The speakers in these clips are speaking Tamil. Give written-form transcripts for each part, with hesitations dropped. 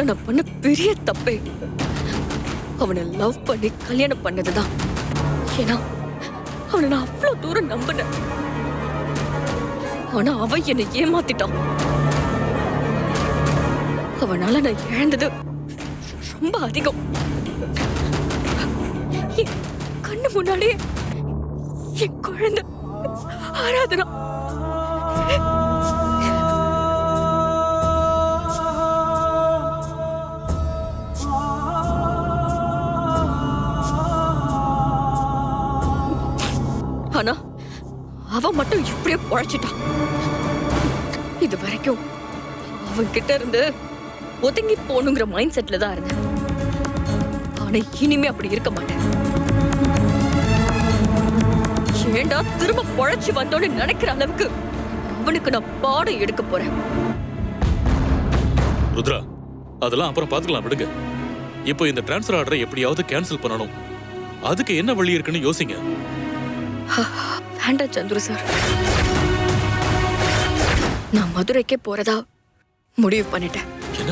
அதான் நான் பண்ண பெரிய தப்பே. அவனை லவ் பண்ணி கல்யாணம் பண்ணதுதான். ஏன்னா அவனை நான் அவ்வளவு தூரம் நம்பினேன். ஆனா அவன் என்னை ஏமாத்திட்டான். அவனால நான் இழந்தது ரொம்ப அதிகம். என் கண்ணு முன்னாடியே என் குழந்தை ஆராதனா ஆனா அவன் மட்டும் இப்படியே பொழைச்சிட்டான். இது வரைக்கும் அவன் கிட்ட இருந்து ஒதுங்கி போகணுங்கிற மைண்ட் செட்ல தான் இருந்தேன். ஆனா இனிமே அப்படி இருக்க மாட்டேன். ஏண்டா திரும்ப பொழைச்சு வந்தோன்னு நினைக்கிற அளவுக்கு அவனுக்கு நான் பாடம் எடுக்க போறேன். ருத்ரா, அதெல்லாம் அப்புறம் பாத்துக்கலாம், விடுங்க. இப்போ இந்த டிரான்ஸ்ஃபர் ஆர்டரை எப்படியாவது கேன்சல் பண்ணணும். அதுக்கு என்ன வழி இருக்குன்னு யோசிங்க. வேண்டாம் சந்துரு சார், நான் மதுரைக்கே போறதா முடிவு பண்ணிட்டேன். என்ன?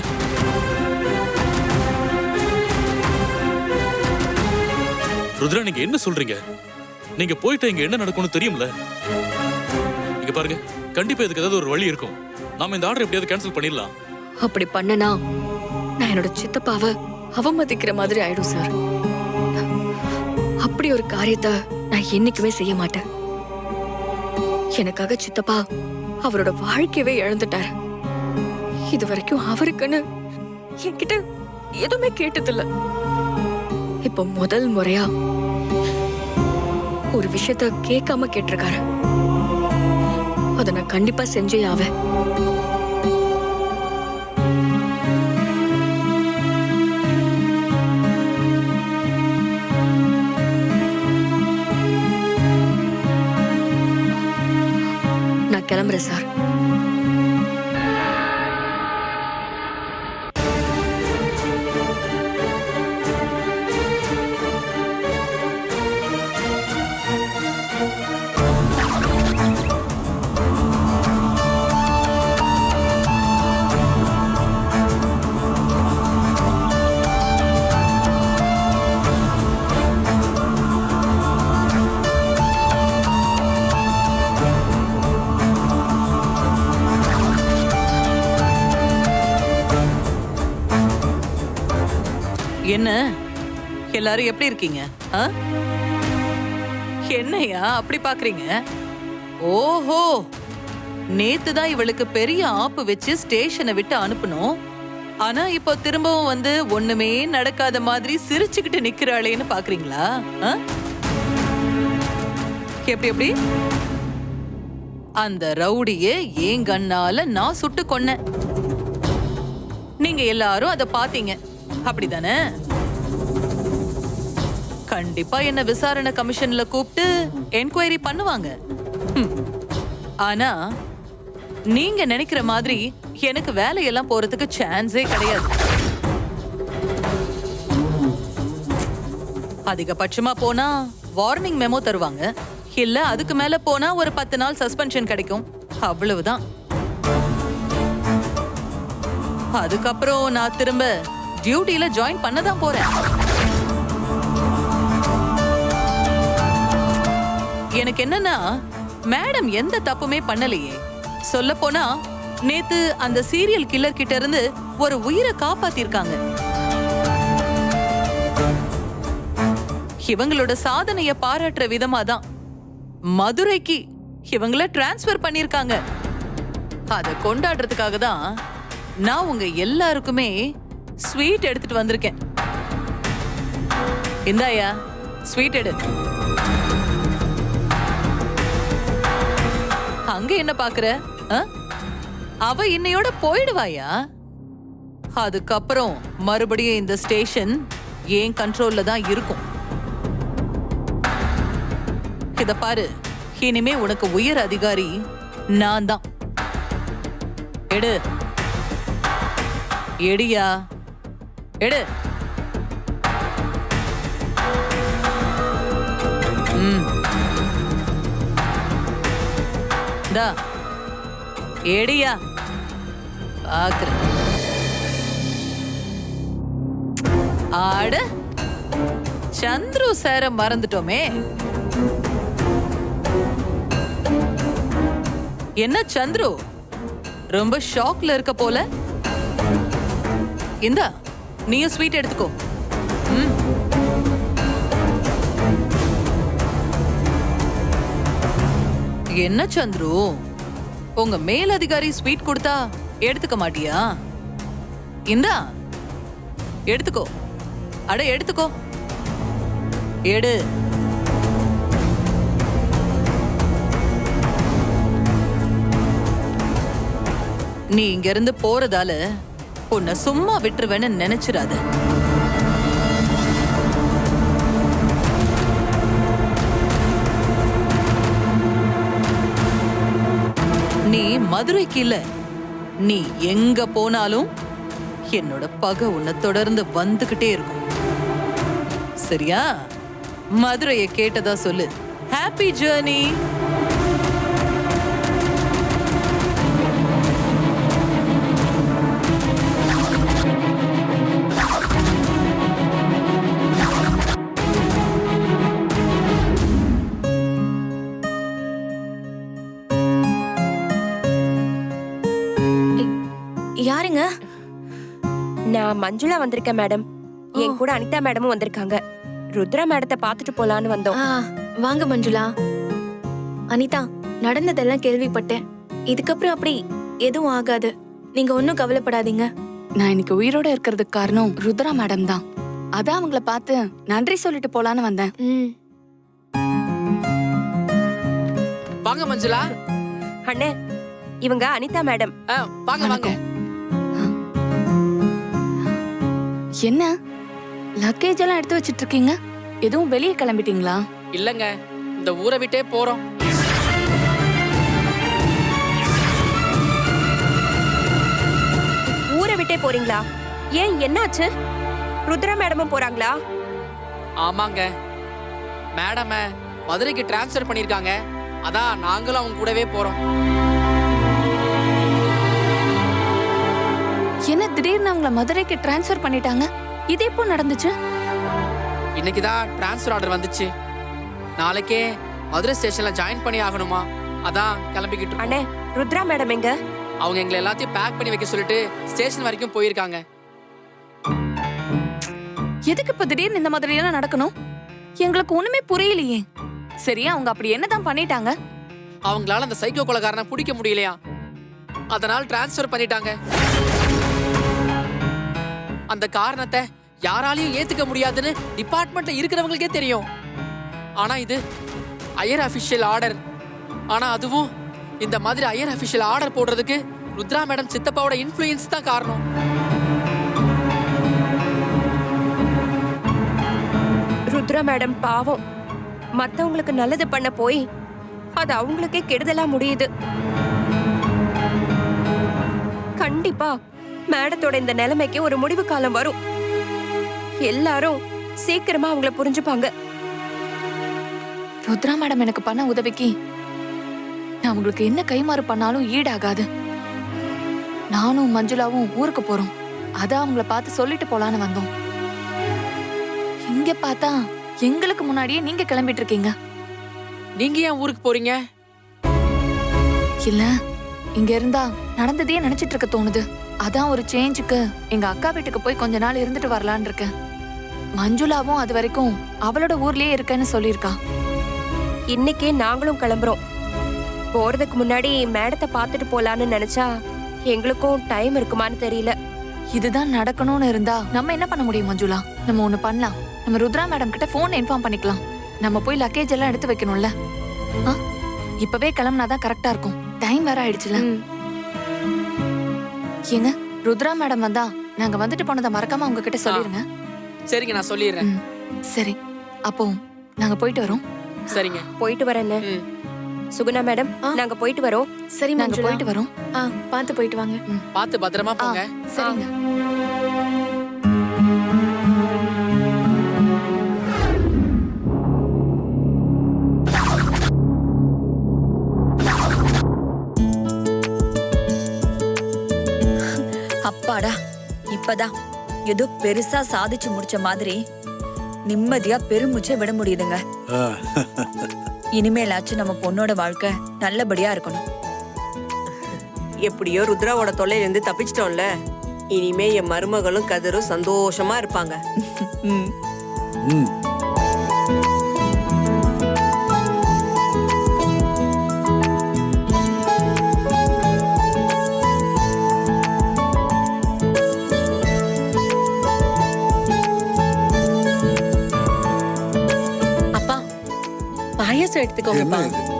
ருத்ரா, நீங்க என்ன சொல்றீங்க? நீங்க போயிட்டு இங்க என்ன நடக்கும்னு தெரியும்ல? இங்க பாருங்க, கண்டிப்பா இதுக்கு ஏதாவது ஒரு வழி இருக்கும். நாம இந்த ஆர்டர் எப்படியாவது கேன்சல் பண்ணிடலாம். அப்படி பண்ணனா நான் என்னோட சித்தப்பாவை அவமதிக்கிற மாதிரி ஆயிடும் சார். அப்படி ஒரு காரியத்தை நான் என்னைக்குமே செய்ய மாட்டேன். எனக்காக சித்தப்பா அவரோட வாழ்க்கையவே இழந்துட்டாரு. இது வரைக்கும் அவருக்குன்னு என்கிட்ட எதுவுமே கேட்டதில்ல. இப்போ முதல் முறையா ஒரு விஷயத்த கேட்காம கேட்டிருக்காரு. அதை நான் கண்டிப்பா செஞ்சே ஆவேன். நான் கிளம்புறேன் சார். என்ன எல்லாரும் எப்படி இருக்கீங்க? என்னையா அப்படி பாக்குறீங்க? ஓஹோ, நேத்து தான் இவளுக்கு பெரிய ஆப்பு வச்சு ஸ்டேஷனை விட்டு அனுப்பணும். ஆனா இப்போ திரும்பவும் வந்து ஒண்ணுமே நடக்காத மாதிரி சிரிச்சுக்கிட்டு நிக்கிறாளேன்னு பாக்குறீங்களா? எப்படி எப்படி? அந்த ரவுடிய ஏன் கண்ணால நான் சுட்டு கொன்னேன். நீங்க எல்லாரும் அதை பாத்தீங்க, அப்படிதானே? கண்டிப்பா என்ன விசாரணை கமிஷன்ல கூப்பிட்டு என்கொயரி பண்ணுவாங்க. ஆனா நீங்க நினைக்கிற மாதிரி எனக்கு வேலையெல்லாம் போறதுக்கு சான்ஸே கிடையாது. அதிகபட்சமா போனா வார்னிங் மெமோ தருவாங்க. இல்ல அதுக்கு மேல போனா ஒரு 10 நாள் சஸ்பென்ஷன் கிடைக்கும், அவ்வளவுதான். அதுக்கப்புறம் நான் திரும்ப டியூட்டில ஜாயின் பண்ணதான் போறேன். எனக்கு என்னன்னா, மேடம் எந்த தப்புமே பண்ணலையே. சொல்ல போனா நேத்து அந்த சீரியல் கில்லர் கிட்ட இருந்து ஒரு உயிரை காப்பாத்திருக்காங்க. இவங்களோட சாதனைய பாராட்டுற விதமா தான் மதுரைக்கு இவங்கள டிரான்ஸ்பர் பண்ணிருக்காங்க. அதை கொண்டாடுறதுக்காக தான் நான் உங்க எல்லாருக்குமே ஸ்வீட் எடுத்துட்டு வந்திருக்கேன். இந்தாயா ஸ்வீட் எடு. அங்க என்ன பாக்குற? அவ இன்னையோட போயிடுவாயா? அதுக்கப்புறம் மறுபடியும் இந்த ஸ்டேஷன் ஏன் கண்ட்ரோல்ல தான் இருக்கும். இத பாரு, இனிமே உனக்கு உயர் அதிகாரி நான் தான். எடு எடியா எடு. ஏடியா பாக்குறேன். ஆட சந்துரு சார மறந்துட்டோமே. என்ன சந்துரு, ரொம்ப ஷாக்ல இருக்க போல. இந்தா நீயும் ஸ்வீட் எடுத்துக்கோ. என்ன சந்துரு, உங்க மேலதிகாரி ஸ்வீட் கொடுத்தா எடுத்துக்க மாட்டியா? இந்தா எடுத்துக்கோ. அட எடுத்துக்கோ, எடு. நீ இங்க இருந்து போறதால உன்னை சும்மா விட்டுருவேன்னு நினைச்சிடாத. நீ மதுரைக்கு இல்ல, நீ எங்க போனாலும் என்னோட பகை உன்னை தொடர்ந்து வந்துகிட்டே இருக்கும். சரியா? மதுரையை கேட்டதா சொல்லு. Happy journey. யாருங்க? நான் மஞ்சுளா வந்திருக்கேன் மேடம். என் கூட அனிதா மேடமும் வந்திருக்காங்க. ருத்ரா மேடத்தை பார்த்துட்டு போலான்னு வந்தோம். வாங்க மஞ்சுளா. அனிதா, நடந்ததெல்லாம் கேள்விப்பட்டேன். இதுக்கப்புறம் அப்படி எதுவும் ஆகாது, நீங்க ஒன்னும் கவலைப்படாதீங்க. நான் இன்னைக்கு உயிரோட இருக்கிறதுக்கு காரணம் ருத்ரா மேடம் தான். அதான் அவங்கள பார்த்து நன்றி சொல்லிட்டு போலான்னு வந்தேன். வாங்க மஞ்சுளா. அண்ணே, இவங்க அனிதா மேடம். வாங்க வாங்க. என்ன லக்கேஜ் எல்லாம் எடுத்து வச்சிட்டு இருக்கீங்க? எதுவும் வெளியே கிளம்பிட்டீங்களா? இல்லங்க, இந்த ஊரை விட்டே போறோம். ஊரை விட்டே போறீங்களா? ஏன், என்னாச்சு? ருத்ரா மேடமும் போறாங்களா? ஆமாங்க, மேடம் மதுரைக்கு டிரான்ஸ்ஃபர் பண்ணிருக்காங்க. அதான் நாங்களும் அவங்க கூடவே போறோம். என்ன திடீர்னு அவங்கள மதுரைக்கு டிரான்ஸ்ஃபர் பண்ணிட்டாங்க? இது எப்போ நடந்துச்சு? இன்னைக்குதான் டிரான்ஸ்ஃபர் ஆர்டர் வந்துச்சு. நாளைக்கே மதுரை ஸ்டேஷன்ல ஜாயின் பண்ணி ஆகணுமா? அதான் கிளம்பிக்கிட்டு அண்ணே, ருத்ரா மேடம் எங்க? அவங்க எங்களை எல்லாத்தையும் பேக் பண்ணி வைக்க சொல்லிட்டு ஸ்டேஷன் வரைக்கும் போயிருக்காங்க. எதுக்கு இப்ப திடீர்னு இந்த மாதிரி எல்லாம் நடக்கணும்? எங்களுக்கு ஒண்ணுமே புரியலையே. சரியா, அவங்க அப்படி என்னதான் பண்ணிட்டாங்க? அவங்களால அந்த சைக்கோ கொலைகாரனை பிடிக்க முடியலையா, அதனால டிரான்ஸ்ஃபர் பண்ணிட்டாங்க. அந்த காரணத்தை யாராலையும் ஏத்துக்க முடியாதுன்னு டிபார்ட்மெண்ட்ல இருக்கிறவங்களுக்கே தெரியும். ஆனா இது ஹையர் அபிஷியல் ஆர்டர். ஆனா அதுவும் இந்த மாதிரி ஹையர் அபிஷியல் ஆர்டர் போடுறதுக்கு ருத்ரா மேடம் சித்தப்பாவோட இன்ஃப்ளூயன்ஸ் தான் காரணம். ருத்ரா மேடம் பாவம், மத்தவங்களுக்கு நல்லது பண்ண போய் அது அவங்களுக்கே கெடுதலா முடியுது. கண்டிப்பா மேடத்தோட இந்த நிலைமைக்கு ஒரு முடிவு காலம் வரும். எல்லாரும் சீக்கிரமா அவங்கள புரிஞ்சுப்பாங்க. ருத்ரா மேடம் எனக்கு பண்ண உதவிக்கு நான் உங்களுக்கு என்ன கைமாறு பண்ணாலும் ஈடாகாது. நானும் மஞ்சுளாவும் ஊருக்கு போறோம். அதான் அவங்கள பார்த்து சொல்லிட்டு போலான்னு வந்தோம். இங்க பார்த்தா எங்களுக்கு முன்னாடியே நீங்க கிளம்பிட்டு இருக்கீங்க. நீங்க ஏன் ஊருக்கு போறீங்க? இல்ல, இங்க இருந்தா நடந்ததே நினைச்சிட்டு இருக்க தோணுது. அதான் ஒரு சேஞ்சுக்கு எங்க அக்கா வீட்டுக்கு போய் கொஞ்ச நாள் இருந்துட்டு வரலான்னு இருக்கேன். மஞ்சுளாவும் அது வரைக்கும் அவளோட ஊர்லயே இருக்கேன்னு சொல்லியிருக்கா. இன்னைக்கே நாங்களும் கிளம்புறோம். போறதுக்கு முன்னாடி மேடத்தை பார்த்துட்டு போலான்னு நினைச்சா எங்களுக்கும் டைம் இருக்குமான்னு தெரியல. இதுதான் நடக்கணும்னு இருந்தா நம்ம என்ன பண்ண முடியும் மஞ்சுளா? நம்ம ஒண்ணு பண்ணலாம். நம்ம ருத்ரா மேடம் கிட்ட போன் இன்ஃபார்ம் பண்ணிக்கலாம். நம்ம போய் லக்கேஜ் எல்லாம் எடுத்து வைக்கணும்ல. இப்பவே கிளம்புனாதான் கரெக்டா இருக்கும். டைம் வேற ஆயிடுச்சுல. ஏங்க, ருத்ரா மேடம் வந்தா நாங்க வந்துட்டு போனதை மறக்காம அவங்க கிட்ட சொல்லிருங்க. சரிங்க, நான் சொல்லிடுறேன். சரி, அப்போ நாங்க போயிட்டு வரோம். சரிங்க, போயிட்டு வரேன்னு. சுகுணா மேடம், நாங்க போயிட்டு வரோம். சரி, நாங்க மஞ்சுளா. போயிட்டு வரோம். பார்த்து போயிட்டு வாங்க. பார்த்து பத்திரமா போங்க. சரிங்க. அப்பாடா, இப்பதான் ஏதோ பெருசா சாதிச்சு முடிச்ச மாதிரி நிம்மதியா பெருமூச்சை விட முடியுதுங்க. இனிமேலாச்சும் நம்ம பொண்ணோட வாழ்க்கை நல்லபடியா இருக்கணும். எப்படியோ ருத்ராவோட தொல்லையில இருந்து தப்பிச்சிட்டோம்ல. இனிமே என் மருமகளும் கதிரும் சந்தோஷமா இருப்பாங்க. ம். ம். அப்பா பாயாசம் என்ன எடுத்துக்கோங்கப்பா. இது?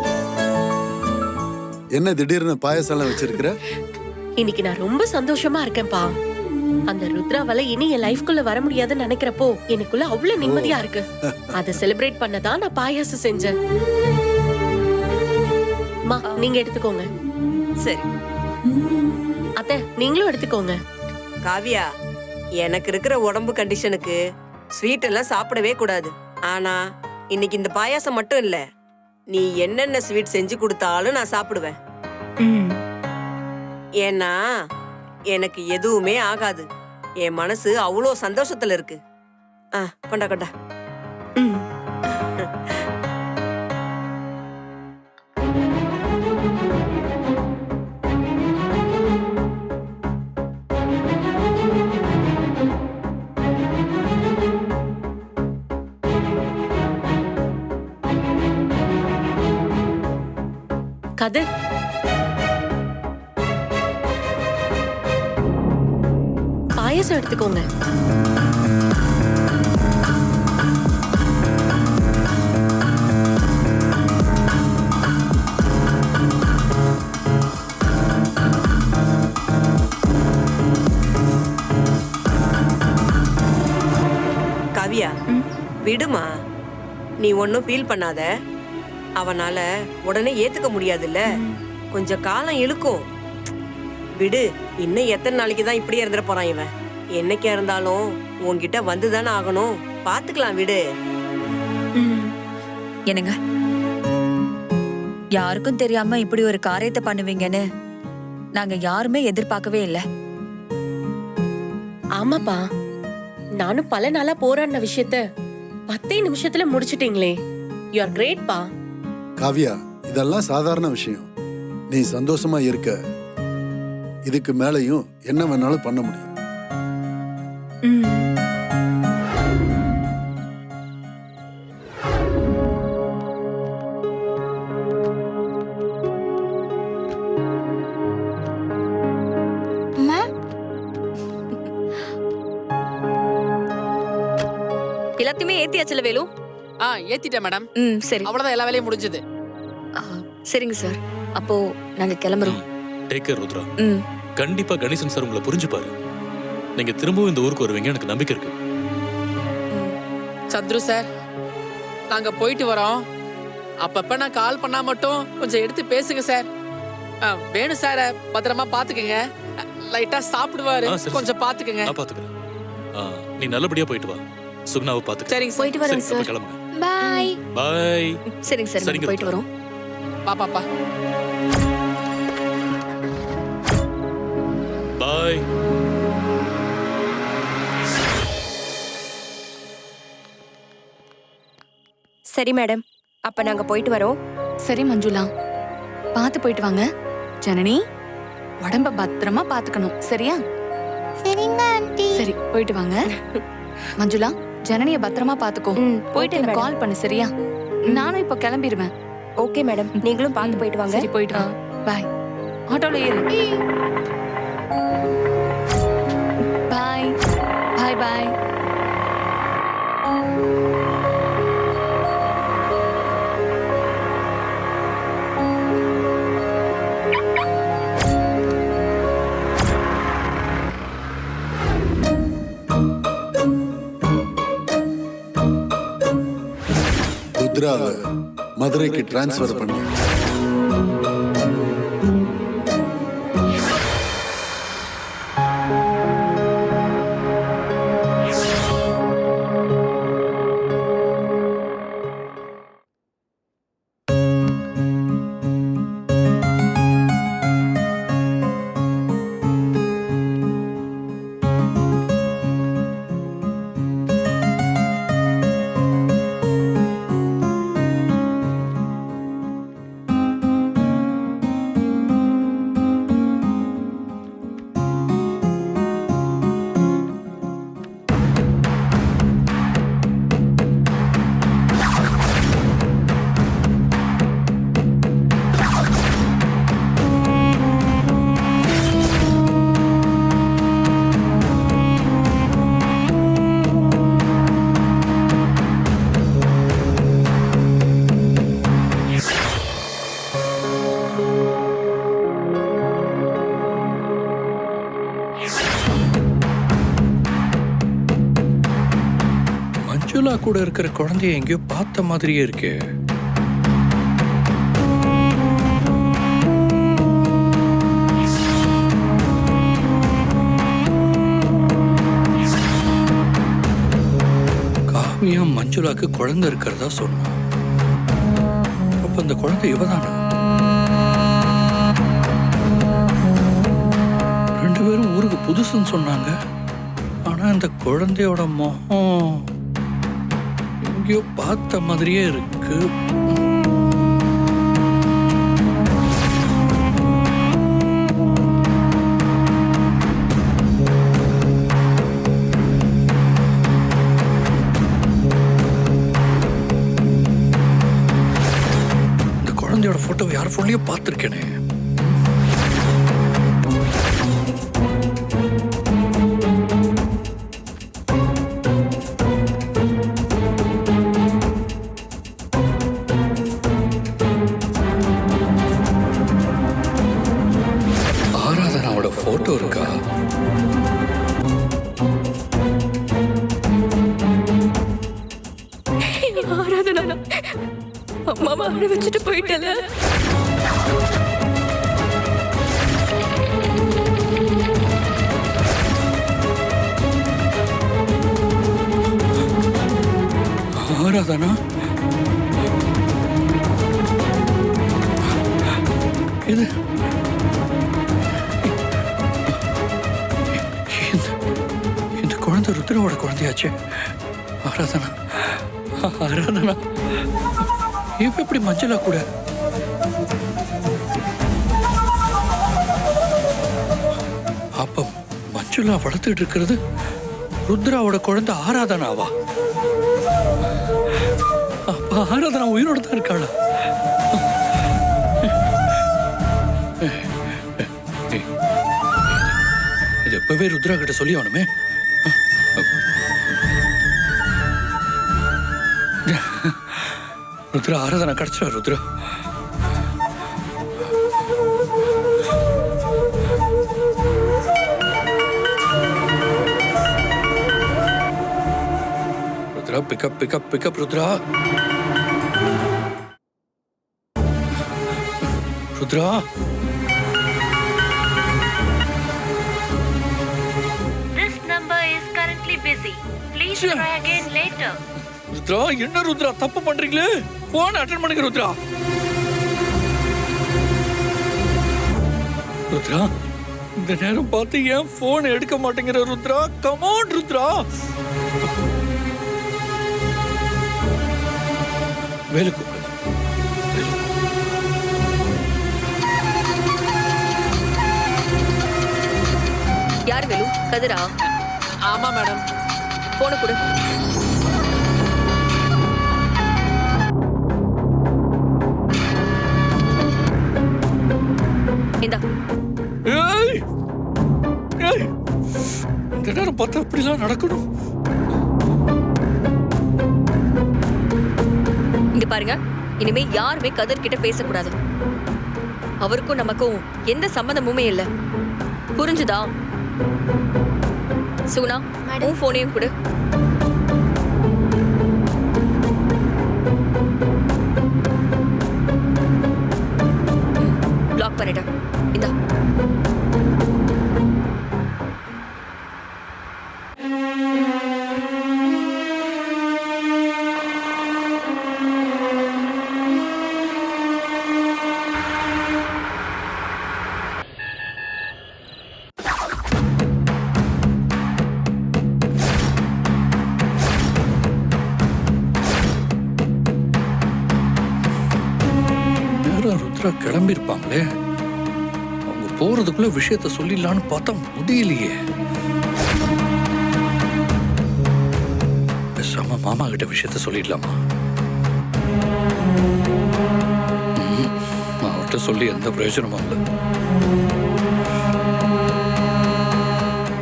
என்ன திடீர்னு பாயசம் எல்லாம் வச்சிருக்கிற? இன்னைக்கு நான் ரொம்ப சந்தோஷமா இருக்கேன்ப்பா. அந்த ருத்ராவால இனி என் லைஃப்குள்ள வர முடியாதுன்னு நினைக்கிறப்போ எனக்குள்ள அவ்வளவு நிம்மதியா இருக்கு. அதை செலிப்ரேட் பண்ணதான் நான் பாயாசம் செஞ்சேன். மா நீங்க எடுத்துக்கோங்க. சரி. அத்தை நீங்களும் எடுத்துக்கோங்க. காவியா, எனக்கு இருக்கிற உடம்பு கண்டிஷனுக்கு ஸ்வீட் எல்லாம் சாப்பிடவே கூடாது. ஆனா இன்னைக்கு இந்த பாயாசம் மட்டும் இல்ல, நீ என்னென்ன ஸ்வீட் செஞ்சு கொடுத்தாலும் நான் சாப்பிடுவேன். ம். ஏன்னா எனக்கு எதுவுமே ஆகாது. என் மனசு அவ்வளோ சந்தோஷத்துல இருக்கு. கொண்டா கொண்டா. ம். கதிர், பாயாசம் எடுத்துக்கோங்க. காவியா, விடுமா. நீ ஒன்னும் ஃபீல் பண்ணாத. அவனால உடனே ஏத்துக்க முடியாதுல்ல, கொஞ்சம் காலம் இழுக்கும். விடு, இன்னும் எத்தனை நாளைக்கு தான் இப்படியே இருந்துட போறான் இவன். என்னைக்கா இருந்தாலும் உன்கிட்ட வந்துதானே ஆகணும். பாத்துக்கலாம், விடு. ம். என்னங்க, யாருக்கும் தெரியாம இப்படி ஒரு காரியத்தை பண்ணுவீங்கன்னு நாங்க யாருமே எதிர்பார்க்கவே இல்ல. ஆமாப்பா, நானும் பல நாளா போராடின விஷயத்த 10 நிமிஷத்துல முடிச்சிட்டீங்களே. யூ ஆர் கிரேட் பா. காவியா, இதெல்லாம் சாதாரண விஷயம். நீ சந்தோஷமா இருக்க, இதுக்கு மேலையும் என்ன வேணாலும் பண்ண முடியும். ம். அம்மா எல்லாத்தையுமே ஏத்தியாச்சுல வேலு? ஏத்திட்டேன் மேடம். ம் சரி. அவ்வளவுதான், எல்லா வேலையும் முடிஞ்சது. சரிங்க சார், அப்போ நாங்க கிளம்புறோம். Take care Rudra. ம். கண்டிப்பா கணேசன் சார் உங்களை புரிஞ்சுப்பாரு. நீங்க திரும்பவும் இந்த ஊருக்கு வருவீங்க, எனக்கு நம்பிக்கை இருக்கு. சந்துரு சார், நாங்க போயிட்டு வரோம். அப்பப்ப நான் கால் பண்ணா மட்டும் கொஞ்சம் எடுத்து பேசுங்க சார். வேணும் சார், பத்திரமா பாத்துக்கங்க. லைட்டா சாப்பிடுவாரு, சரி, கொஞ்சம் பாத்துக்கங்க. நான் பாத்துக்கிறேன். நீ நல்லபடியா போயிட்டு வா. சுகுணாவை பாத்துக்க. சரிங்க சார். போயிட்டு வரேன் சார். கிளம்புங்க. பாய். பாய். சரிங்க சார், சரிங்க நாங்க போயிட்டு ருத்ரா. வரோம். பாப்பா. பாய். சரி மேடம், அப்ப நாங்க போயிட்டு வரோம். சரி மஞ்சுளா, பார்த்து போயிட்டு வாங்க. ஜனனி, உடம்ப பத்திரமா பாத்துக்கணும், சரியா? சரிங்க ஆண்டி. சரி, போயிட்டு வாங்க. மஞ்சுளா, ஜனனிய பத்திரமா பாத்துக்கோ. போயிட்டு okay, எனக்கு madam. கால் பண்ணு, சரியா? நானும் இப்ப கிளம்பிடுவேன். ஓகே மேடம், நீங்களும் பார்த்து போயிட்டு வாங்க. சரி, போயிட்டு வா. பாய். ஆட்டோல ஏறு. பாய். பாய் பாய். ருத்ராவை மதுரைக்கு டிரான்ஸ்ஃபர் பண்ணி மஞ்சுளா கூட இருக்கிற குழந்தைய எங்கேயோ பார்த்த மாதிரியே இருக்கே. காவியா மஞ்சுளாக்கு குழந்தை இருக்கிறதா சொன்னா. அப்ப அந்த குழந்தை இவதானா? ரெண்டு பேரும் ஊருக்கு புதுசுன்னு சொன்னாங்க. ஆனா இந்த குழந்தையோட முகம் எங்கேயோ பார்த்த மாதிரியே இருக்கு. இந்த குழந்தையோட போட்டோ யார் போன்லயோ பார்த்திருக்கேனே. ஆராதனாவோட போட்டோ இருக்கா? ஆராதனா அம்மாவை அழ வச்சுட்டு போயிட்டல. ஆராதனா இது இந்த குழந்தை ருத்ரவோட குழந்தையாச்சு. ஆராதனா ஆராதனா இவ எப்படி மஞ்சளா கூட? அப்ப மஞ்சுளா வளர்த்துட்டு இருக்கிறது ருத்ராவோட குழந்தை ஆராதனாவா? அப்ப ஆராதனா உயிரோட தான் இருக்காளா? இது எப்பவே ருத்ரா கிட்ட சொல்லி ஆகணுமே. ருத்ரா ஆராதனா கிடைச்சா Rudra. Rudra pickup pickup pickup Rudra. Rudra This number is currently busy. Please try again later. Rudra என்ன ருத்ரா தப்பு பண்றீங்களே? போன் அட்டெண்ட் பண்ணுங்க ருத்ரா. ருத்ரா இந்த நேரம் பார்த்து ஏன் போன் எடுக்க மாட்டேங்கிற ருத்ரா? Come on Rudra. வேலுக்கு யார் வேலு? கதிரா? ஆமா மேடம். போன கொடு. இந்தா. ஏய் ஏய் இந்த நேரம் பார்த்து அப்படிலாம் நடக்கணும்? இங்க பாருங்க, இனிமே யாருமே கதிர் கிட்ட பேசக்கூடாது. அவருக்கும் நமக்கும் எந்த சம்மந்தமுமே இல்ல. புரிஞ்சுதா? சுகுணா உன் போனையும் கொடு. பிளாக் பண்ணிடு. இந்தா. ருத்ரா கிளம்பி இருப்பாங்களே. அவங்க போறதுக்குள்ள விஷயத்த சொல்லிடலான்னு பார்த்தா முடியலையே. பேசாம மாமா கிட்ட விஷயத்த சொல்லிடலாமா? அவர்கிட்ட சொல்லி எந்த பிரயோஜனமும் இல்லை.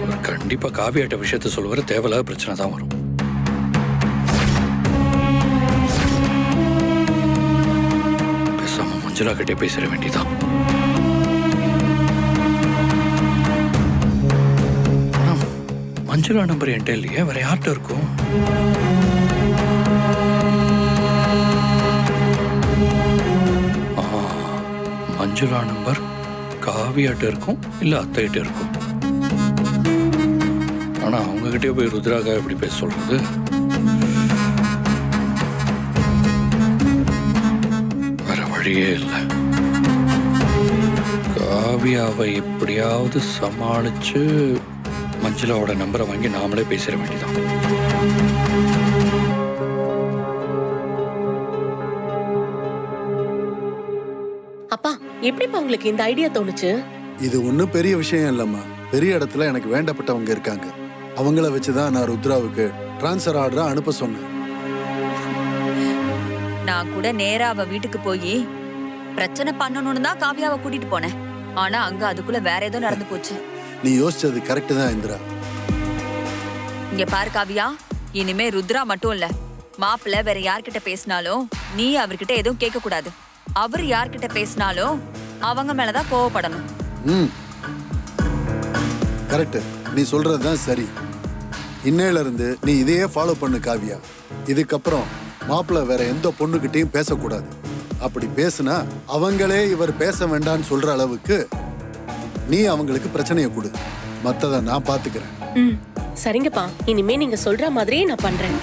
அவர் கண்டிப்பா காவியாட்ட விஷயத்த சொல்லுவாரு. தேவையில்லாத பிரச்சனை தான் வரும். மஞ்சுளா கிட்டே பேச வேண்டியதான். மஞ்சுளா நம்பர் என்கிட்ட இல்லையே, வேற யார்கிட்ட இருக்கும்? மஞ்சுளா நம்பர் காவியாட்ட இருக்கும் இல்ல அத்தைகிட்ட இருக்கும். ஆனா அவங்க கிட்டே போய் ருத்ராக்கா எப்படி பேச சொல்றது? வேற வழியே இல்லை. காவியாவை எப்படியாவது சமாளிச்சு மஞ்சுளாவோட நம்பரை வாங்கி நாமளே பேசிட வேண்டியதான். அப்பா, எப்படிப்பா உங்களுக்கு இந்த ஐடியா தோணுச்சு? இது ஒன்றும் பெரிய விஷயம் இல்லம்மா. பெரிய இடத்துல எனக்கு வேண்டப்பட்டவங்க இருக்காங்க. அவங்கள வச்சுதான் நான் ருத்ராவுக்கு டிரான்ஸ்ஃபர் ஆர்டரை அனுப்ப சொன்னேன். நான் கூட நேரா அவ வீட்டுக்கு போய் பிரச்சனை பண்ணணும்னு தான் காவியாவை கூட்டிட்டு போனேன். ஆனா அங்க அதுக்குள்ள வேற ஏதோ நடந்து போச்சு. நீ யோசிச்சது கரெக்ட் தான் இந்திரா. இங்க பாரு காவியா, இனிமே ருத்ரா மட்டும் இல்ல, மாப்பிள்ள வேற யார்கிட்ட பேசினாலும் நீ அவர்கிட்ட எதுவும் கேட்க கூடாது. அவர் யார்கிட்ட பேசினாலும் அவங்க மேலதான் கோவப்படணும். கரெக்ட், நீ சொல்றதுதான் சரி. இன்னையில இருந்து நீ இதையே ஃபாலோ பண்ணு காவியா. இதுக்கப்புறம் மாப்பிள்ள வேற எந்த பொண்ணுகிட்டையும் பேசக்கூடாது. அப்படி பேசுனா அவங்களே இவர் பேச வேண்டாம்னு சொல்ற அளவுக்கு நீ அவங்களுக்கு பிரச்சனையை கொடு. மத்தத நான் பாத்துக்கிறேன். சரிங்கப்பா, இனிமே நீங்க சொல்ற மாதிரியே நான் பண்றேன்.